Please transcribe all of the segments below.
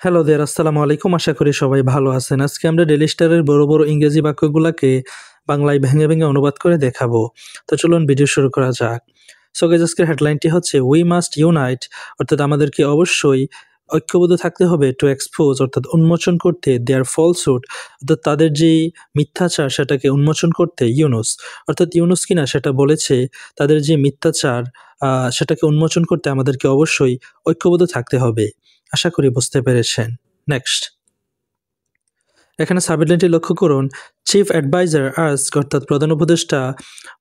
Hello দেয়ার আসসালামু আলাইকুম। আশা করি সবাই ভালো আছেন। আজকে আমরা ডেইলি স্টারের বড়, বড় ইংরেজি বাক্যগুলাকে বাংলায় ভেঙে, ভেঙে অনুবাদ করে দেখাবো। তো চলুন ভিডিও শুরু করা যাক। সো গাইস আজকের হেডলাইনটি হচ্ছে উই মাস্ট ইউনাইট অর্থাৎ আমাদেরকে অবশ্যই ঐক্যবদ্ধ থাকতে হবে টু এক্সপোজ অর্থাৎ উন্মোচন করতে দেয়ার ফলসহুড অর্থাৎ তাদের যেই মিথ্যাচার সেটাকে উন্মোচন করতে ইউনুস অর্থাৎ ইউনুস কিনা সেটা বলেছে তাদের যে মিথ্যাচার সেটাকে উন্মোচন করতে আমাদেরকে অবশ্যই ঐক্যবদ্ধ থাকতে হবে। আশা করি বুঝতে পেরেছেন। নেক্সট এখানে সাবহেডলাইনটি লক্ষ্য করুন। চিফ অ্যাডভাইজার আস্ক অর্থাৎ প্রধান উপদেষ্টা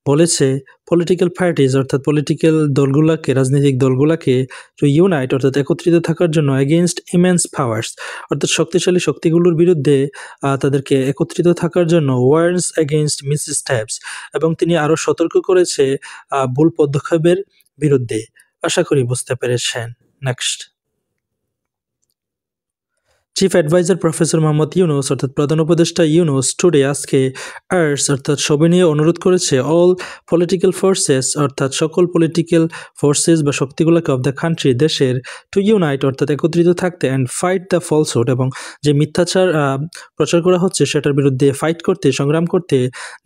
বলেছে পলিটিক্যাল পার্টিজ অর্থাৎ পলিটিক্যাল দলগুলাকে রাজনৈতিক দলগুলাকে টু ইউনাইট অর্থাৎ একত্রিত থাকার জন্য এগেইনস্ট ইমেন্স পাওয়ার্স অর্থাৎ শক্তিশালী শক্তিগুলোর বিরুদ্ধে তাদেরকে একত্রিত থাকার জন্য ওয়ার্নস এগেইনস্ট মিস স্টেপস এবং তিনি আরও সতর্ক করেছে ভুল পদক্ষেপের বিরুদ্ধে। আশা করি বুঝতে পেরেছেন। Next chief adviser professor Muhammad Yunus অর্থাৎ প্রধান উপদেষ্টা ইউনুস টুডে আজকে আর্টস অর্থাৎ সবিনয়ে অনুরোধ করেছে অল পলিটিক্যাল ফোর্সেস অর্থাৎ সকল পলিটিক্যাল ফোর্সেস বা শক্তিগুলোকে অফ দ্য কান্ট্রি দেশের টু ইউনাইট অর্থাৎ একত্রিত থাকতে অ্যান্ড ফাইট দ্য ফলসহুড এবং যে মিথ্যাচার প্রচার করা হচ্ছে সেটার বিরুদ্ধে ফাইট করতে সংগ্রাম করতে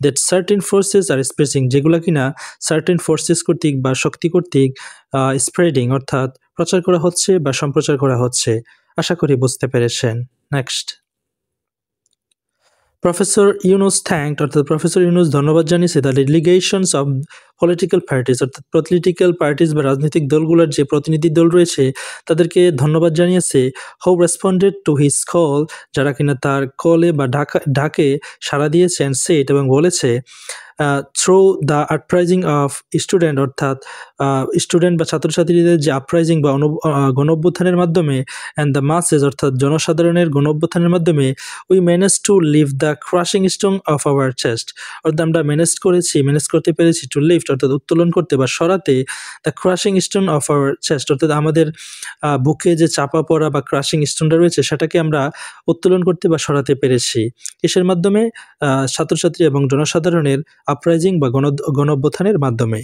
দ্যাট সার্টেন ফোর্সেস আর স্প্রেসিং যেগুলো কিনা সার্টেন ফোর্সেস কর্তৃক বা শক্তি কর্তৃক স্প্রেডিং অর্থাৎ প্রচার করা হচ্ছে বা সম্প্রচার করা হচ্ছে। আশা করি বুঝতে পেরেছেন। নেক্সট প্রফেসর ইউনুস থ্যাঙ্কড অর্থাৎ প্রফেসর ইউনুস ধন্যবাদ জানিয়েছে দ্য ডেলিগেশনস অফ পলিটিক্যাল পার্টিস অর্থাৎ পলিটিক্যাল পার্টিস বা রাজনৈতিক দলগুলোর যে প্রতিনিধি দল রয়েছে তাদেরকে ধন্যবাদ জানিয়েছে হু রেসপন্ডেড টু হিজ কল যারা কিনা তার কলে বা ডাকে সাড়া দিয়েছে অ্যান্ড সেট এবং বলেছে through the uprising of student অর্থাৎ স্টুডেন্ট বা ছাত্রছাত্রীদের যে আপরাইজিং বা গণ অভ্যুত্থানের মাধ্যমে অ্যান্ড দ্য মাসেস অর্থাৎ জনসাধারণের গণ অভ্যুত্থানের মাধ্যমে we manage to leave the crushing stone of our chest অর্থাৎ আমরা ম্যানেজ করতে পেরেছি টু লিফট অর্থাৎ উত্তোলন করতে বা সরাতে the crushing stone of our chest অর্থাৎ আমাদের বুকে যে চাপা পড়া বা ক্রাশিং স্টোনটা রয়েছে সেটাকে আমরা উত্তোলন করতে বা সরাতে পেরেছি। কিসের মাধ্যমে? ছাত্রছাত্রী এবং জনসাধারণের আপরাইজিং বা গণ অভ্যুত্থানের মাধ্যমে।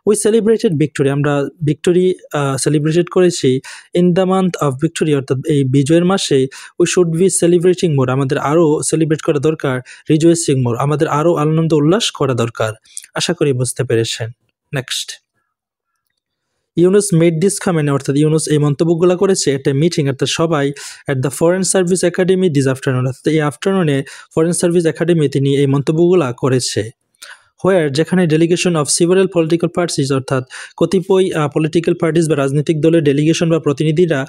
উই সেলিব্রেটেড ভিক্টোরি আমরা ভিক্টোরি সেলিব্রেটেড করেছি in the month of victory অর্থাৎ এই বিজয়ের মাসে উই শুড বি সেলিব্রেটিং মোর আমাদের আরও সেলিব্রেট করা দরকার রিজয়েসিং মোর আমাদের আরও আনন্দ উল্লাস করা দরকার। আশা করি বুঝতে পেরেছেন। Next Yunus made this comment অর্থাৎ ইউনুস এই মন্তব্যগুলো করেছে একটা মিটিং অর্থাৎ সবাই at the foreign service academy this afternoon অর্থাৎ এই আফটারনুনে ফরেন সার্ভিস একাডেমি তিনি এই মন্তব্যগুলো করেছে। হোয়ার যেখানে ডেলিগেশন অফ সিভারাল পলিটিক্যাল পার্টিস অর্থাৎ কতিপয় পলিটিক্যাল পার্টিস বা রাজনৈতিক দলের ডেলিগেশন বা প্রতিনিধিরা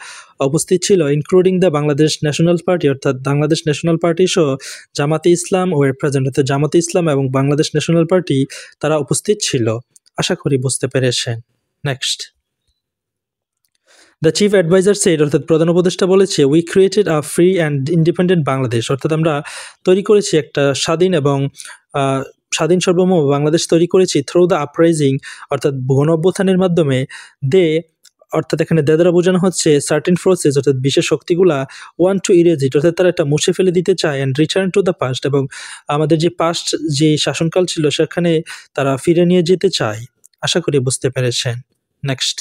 উপস্থিত ছিল including the Bangladesh national party অর্থাৎ বাংলাদেশ ন্যাশনাল পার্টি সহ জামাতে ইসলাম ও প্রেজেন্ট অর্থাৎ জামাতে ইসলাম এবং বাংলাদেশ ন্যাশনাল পার্টি তারা উপস্থিত ছিল। আশা করি বুঝতে পেরেছেন। Next the chief adviser said অর্থাৎ প্রধান উপদেষ্টা বলেছে we created a free and independent Bangladesh অর্থাৎ আমরা তৈরি করেছি একটা স্বাধীন এবং স্বাধীন সার্বভৌম বাংলাদেশ তৈরি করেছি থ্রু দ্য আপরাইজিং অর্থাৎ গণ অভ্যুত্থানের মাধ্যমে অর্থাৎ এখানে দ্বারা বোঝানো হচ্ছে সার্টেন ফোর্সেস অর্থাৎ বিশেষ শক্তিগুলা ওয়ান টু ইরেজ ইট অর্থাৎ তারা এটা মুছে ফেলে দিতে চায় and return to the past এবং আমাদের যে পাস্ট যে শাসনকাল ছিল সেখানে তারা ফিরে নিয়ে যেতে চায়। আশা করি বুঝতে পেরেছেন। নেক্সট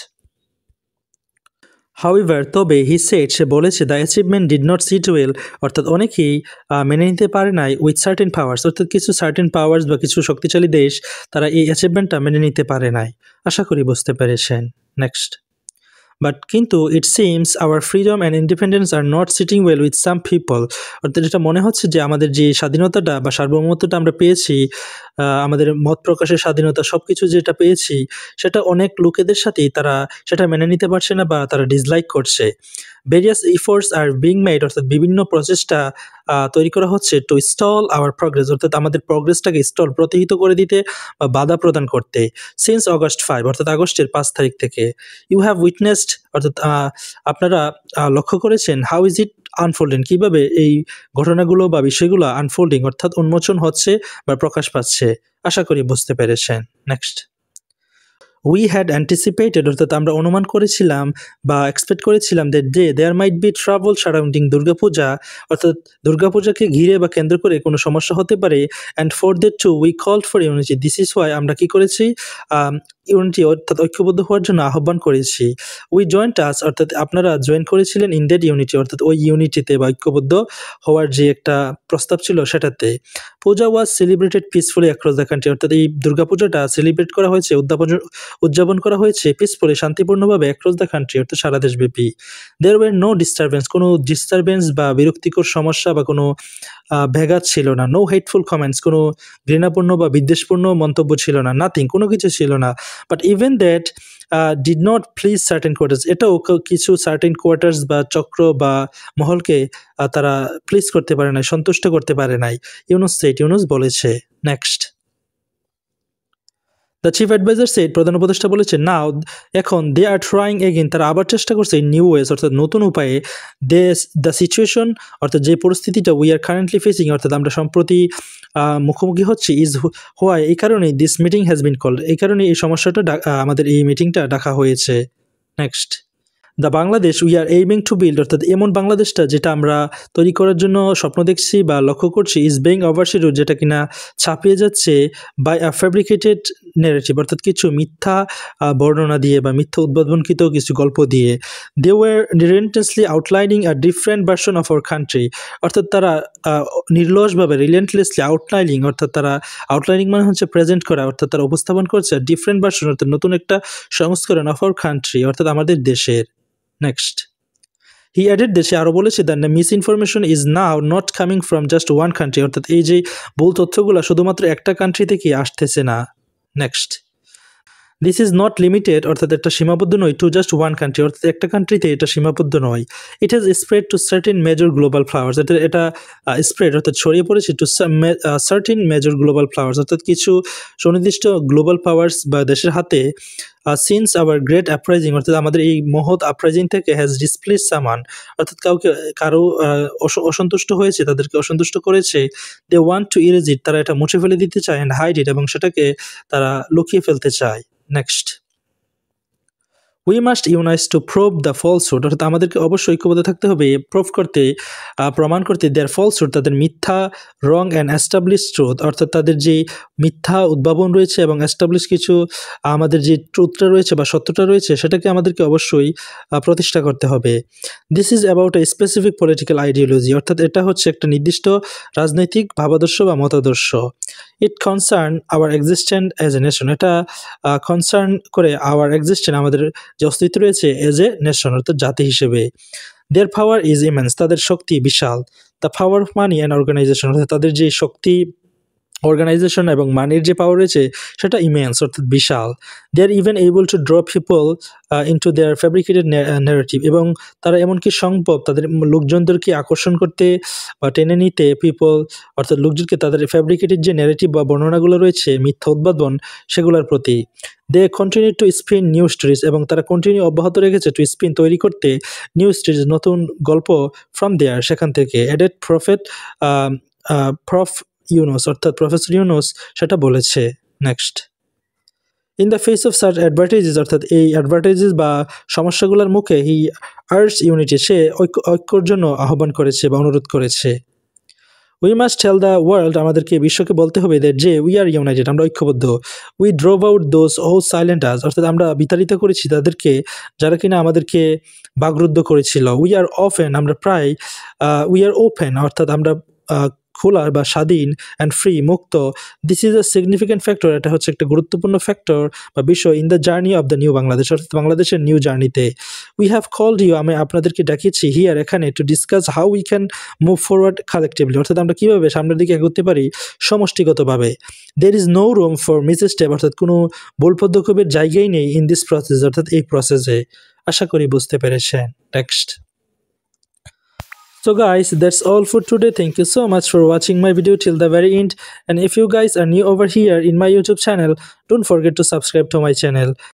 হাউএভার তবে হি সেড সে বলেছে the achievement did not seat well অর্থাৎ অনেকেই মেনে নিতে পারে নাই উইথ সার্টেন পাওয়ার্স অর্থাৎ কিছু সার্টেন পাওয়ার্স বা কিছু শক্তিশালী দেশ তারা এই অ্যাচিভমেন্টটা মেনে নিতে পারে নাই। আশা করি বুঝতে পেরেছেন। নেক্সট বাট কিন্তু it seems our freedom and independence are not sitting well with some people অর্থাৎ এটা মনে হচ্ছে যে আমাদের যে স্বাধীনতাটা বা সার্বভৌমত্বটা আমরা পেয়েছি আমাদের মত প্রকাশের স্বাধীনতা সব কিছু যেটা পেয়েছি সেটা অনেক লোকেদের সাথেই তারা সেটা মেনে নিতে পারছে না বা তারা ডিসলাইক করছে। Various efforts are being made অর্থাৎ বিভিন্ন প্রচেষ্টা তৈরি করা হচ্ছে টু স্টল আওয়ার প্রগ্রেস অর্থাৎ আমাদের প্রগ্রেসটাকে প্রতিহিত করে দিতে বা বাধা প্রদান করতে সিন্স অগস্ট 5 অর্থাৎ আগস্টের 5 তারিখ থেকে। ইউ হ্যাভ উইটনেসড অর্থাৎ আপনারা লক্ষ্য করেছেন হাউ ইজ ইট আনফোল্ডিং কীভাবে এই ঘটনাগুলো বা বিষয়গুলো আনফোল্ডিং অর্থাৎ উন্মোচন হচ্ছে বা প্রকাশ পাচ্ছে। আশা করি বুঝতে পেরেছেন। নেক্সট উই হ্যাড অ্যান্টিসিপেটেড অর্থাৎ আমরা অনুমান করেছিলাম বা এক্সপেক্ট করেছিলাম that there might be trouble surrounding Durga Puja অর্থাৎ দুর্গাপূজাকে ঘিরে বা কেন্দ্র করে কোনো সমস্যা হতে পারে and for that too we called for unity this is why আমরা কী করেছি ইউনিটি অর্থাৎ ঐক্যবদ্ধ হওয়ার জন্য আহ্বান করেছি। উই জয়েন্ট আস অর্থাৎ আপনারা জয়েন করেছিলেন ইন দ্যাট ইউনিটি অর্থাৎ ওই ইউনিটিতে বা ঐক্যবদ্ধ হওয়ার যে একটা প্রস্তাব ছিল সেটাতে। Puja was celebrated peacefully across the country অর্থাৎ এই দুর্গাপূজাটা সেলিব্রেট করা হয়েছে, উদযাপন করা হয়েছে পিসফুলি শান্তিপূর্ণভাবে অ্যাক্রস দ্য কান্ট্রি অর্থাৎ সারা দেশব্যাপী। দেয়ার ওয়ার নো ডিস্টারবেন্স, কোনো ডিস্টারবেন্স বা বিরক্তিকর সমস্যা বা কোনো ব্যাঘাত ছিল না। নো হেটফুল কমেন্টস, কোনো ঘৃণাপূর্ণ বা বিদ্বেষপূর্ণ মন্তব্য ছিল না। নাথিং, কোনো কিছু ছিল না। But even that did not please certain quarters, এটাও কিছু সার্টেন কোয়ার্টার্স বা চক্র বা মহলকে তারা প্লিজ করতে পারে নাই, সন্তুষ্ট করতে পারে নাই। ইউনুস বলেছে। Next, the chief adviser said, প্রধান উপদেষ্টা বলেছে, নাও এখন দে আর ট্রাইং এগেইন, তারা আবার চেষ্টা করছে নিউ ওয়েজ অর্থাৎ নতুন উপায়ে দ্য সিচুয়েশন অর্থাৎ যে পরিস্থিতিটা উই আর কারেন্টলি ফেসিং অর্থাৎ আমরা সম্প্রতি মুখোমুখি হচ্ছি ইজ হোয়াই, এই কারণেই this meeting has been called, এই কারণে এই সমস্যাটা আমাদের এই মিটিংটা ডাকা হয়েছে। Next, the Bangladesh we are aiming to build অর্থাৎ এমন বাংলাদেশটা যেটা আমরা তৈরি করার জন্য স্বপ্ন দেখছি বা লক্ষ্য করছি ইজ বেইং ওভারশাডোড, যেটা কিনা ছাপিয়ে যাচ্ছে বাই আ ফ্যাব্রিকেটেড ন্যারেটিভ অর্থাৎ কিছু মিথ্যা বর্ণনা দিয়ে বা মিথ্যা উদ্ভাবনকৃত কিছু গল্প দিয়ে। They were relentlessly outlining a different version of our country অর্থাৎ তারা নির্লসভাবে রিলেন্টলেসলি আউটলাইনিং অর্থাৎ তারা আউটলাইনিং মানে হচ্ছে প্রেজেন্ট করা অর্থাৎ তারা উপস্থাপন করছে ডিফারেন্ট ভার্সন অর্থাৎ নতুন একটা সংস্করণ অফ আওয়ার কান্ট্রি অর্থাৎ আমাদের দেশের। নেক্সট, হি অ্যাডেড, দেশে আরও বলেছে, the miss information is now not coming from just one country অর্থাৎ এই যে ভুল তথ্যগুলো শুধুমাত্র একটা কান্ট্রি থেকে আসতেছে না। Next, this is not limited অর্থাৎ একটা সীমাবদ্ধ নয় টু জাস্ট ওয়ান কান্ট্রি অর্থাৎ একটা কান্ট্রিতে এটা সীমাবদ্ধ নয়। It has spread to certain major global flowers, এটা স্প্রেড অর্থাৎ ছড়িয়ে পড়েছে to certain major global flowers অর্থাৎ কিছু সুনির্দিষ্ট গ্লোবাল পাওয়ার্স বা দেশের হাতে সিন্স আওয়ার গ্রেট আপরাইজিং অর্থাৎ আমাদের এই মহৎ আপরাইজিং থেকে হ্যাজ ডিসপ্লেস সামান অর্থাৎ কারো অসন্তুষ্ট হয়েছে, তাদেরকে অসন্তুষ্ট করেছে। দে ওয়ান্ট টু ইরেজ ইট, তারা এটা মুছে ফেলে দিতে চায়, অ্যান্ড হাইড ইট, এবং সেটাকে তারা লুকিয়ে ফেলতে চায়। Next, we must unite to prove the falsehood অর্থাৎ আমাদেরকে অবশ্যই ঐক্যবদ্ধ থাকতে হবে প্রুভ করতে, প্রমাণ করতে দেয়ার ফলসহুড, তাদের মিথ্যা, রং অ্যান্ড এস্টাবলিশ ট্রুথ অর্থাৎ তাদের যে মিথ্যা উদ্ভাবন রয়েছে এবং এস্টাবলিশ কিছু আমাদের যে ট্রুথটা রয়েছে বা সত্যটা রয়েছে সেটাকে আমাদেরকে অবশ্যই প্রতিষ্ঠা করতে হবে। This is about a specific political ideology অর্থাৎ এটা হচ্ছে একটা নির্দিষ্ট রাজনৈতিক ভাবাদর্শ বা মতাদর্শ। It concern our existent as a nation, এটা কনসার্ন করে আওয়ার এক্সিস্টেন্ট আমাদের যে অস্তিত্ব রয়েছে এজ এ নেশন অর্থাৎ জাতি হিসেবে। দেয়ার পাওয়ার ইজ ইমেন্স, তাদের শক্তি বিশাল। The power of money and organisation অর্থাৎ তাদের যে শক্তি, অর্গানাইজেশন এবং মানির যে পাওয়ার রয়েছে সেটা ইমেন্স অর্থাৎ বিশাল। They are even able to draw people into their fabricated narrative, এবং তারা এমনকি সম্ভব তাদের লোকজনদেরকে আকর্ষণ করতে বা টেনে নিতে পিপল অর্থাৎ লোকজনকে তাদের ফ্যাব্রিকেটেড যে ন্যারেটিভ বা বর্ণনাগুলো রয়েছে মিথ্যা উদ্ভাবন সেগুলোর প্রতি। They continue to spin new stories, এবং তারা কন্টিনিউ অব্যাহত রেখেছে টু স্পিন তৈরি করতে নিউ স্টোরিজ নতুন গল্প ফ্রম দেয়ার সেখান থেকে। অ্যাডেড প্রফ ইউনুস অর্থাৎ প্রফেসর ইউনুস সেটা বলেছে। Next, in the face of সার্চ অ্যাডভার্টাইজেস অর্থাৎ এই অ্যাডভার্টাইজেস বা সমস্যাগুলোর মুখে হি আর্জ ইউনিটি, সে ঐক্যর জন্য আহ্বান করেছে বা অনুরোধ করেছে। We must tell the world, আমাদেরকে বিশ্বকে বলতে হবে দ্যাট যে উই আর ইউনাইটেড, আমরা ঐক্যবদ্ধ। We drove out those who silent us অর্থাৎ আমরা বিতাড়িত করেছি তাদেরকে যারা কিনা আমাদেরকে বাগরুদ্ধ করেছিল। উই আর ওপেন, আমরা প্রায় উই আর ওপেন অর্থাৎ আমরা খোলা বা স্বাধীন, অ্যান্ড ফ্রি, মুক্ত। This is a significant factor, এটা হচ্ছে একটা গুরুত্বপূর্ণ ফ্যাক্টর বা বিষয় in the journey of the new Bangladesh অর্থাৎ বাংলাদেশের নিউ জার্নিতে। উই হ্যাভ কল্ড ইউ, আমি আপনাদেরকে ডাকিয়েছি হিয়ার এখানে to discuss how we can move forward collectively অর্থাৎ আমরা কীভাবে সামনের দিকে এগোতে পারি সমষ্টিগতভাবে। There is no room for misstep অর্থাৎ কোনো ভুল পদক্ষেপের জায়গাই নেই ইন দিস প্রসেস অর্থাৎ এই প্রসেসে। আশা করি বুঝতে পেরেছেন। Next, so guys, that's all for today. Thank you so much for watching my video till the very end, and if you guys are new over here in my YouTube channel, don't forget to subscribe to my channel.